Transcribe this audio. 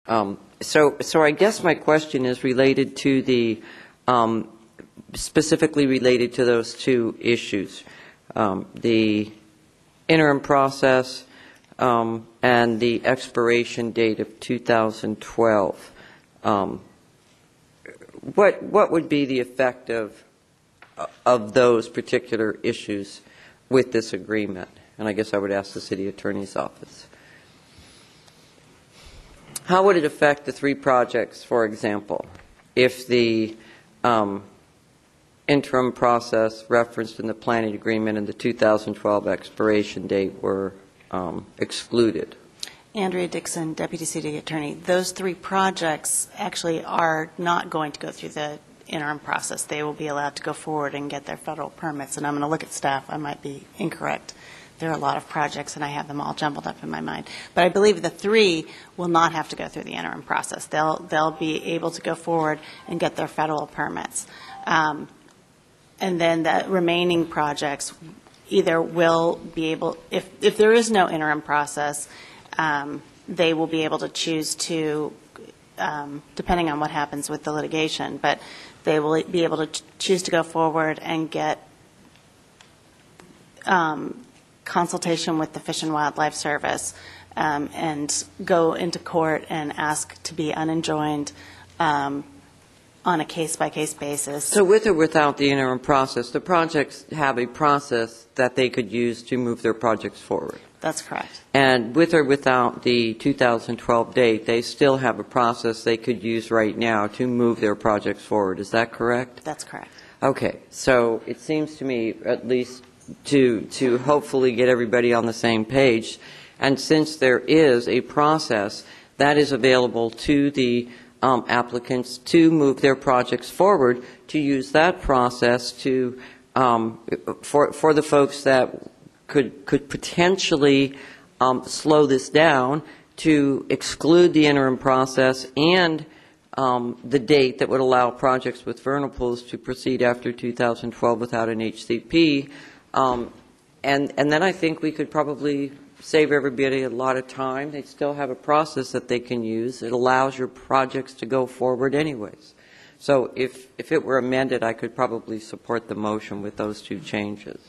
So I guess my question is related to the, specifically related to those two issues, the interim process and the expiration date of 2012. What would be the effect of those particular issues with this agreement? And I guess I would ask the City Attorney's Office. How would it affect the three projects, for example, if the interim process referenced in the planning agreement and the 2012 expiration date were excluded? Andrea Dixon, Deputy City Attorney. Those three projects actually are not going to go through the interim process. They will be allowed to go forward and get their federal permits. And I'm going to look at staff. I might be incorrect. There are a lot of projects, and I have them all jumbled up in my mind. But I believe the three will not have to go through the interim process. They'll be able to go forward and get their federal permits. And then the remaining projects either will be able, if there is no interim process, they will be able to choose to, depending on what happens with the litigation, but they will be able to choose to go forward and get consultation with the Fish and Wildlife Service and go into court and ask to be unenjoined on a case-by-case basis. So with or without the interim process, the projects have a process that they could use to move their projects forward? That's correct. And with or without the 2012 date, they still have a process they could use right now to move their projects forward. Is that correct? That's correct. Okay. So it seems to me, at least to hopefully get everybody on the same page, and since there is a process that is available to the applicants to move their projects forward, to use that process to for the folks that could potentially slow this down, to exclude the interim process and the date that would allow projects with vernal pools to proceed after 2012 without an HCP. And then I think we could probably save everybody a lot of time. They still have a process that they can use. It allows your projects to go forward anyways. So if it were amended, I could probably support the motion with those two changes.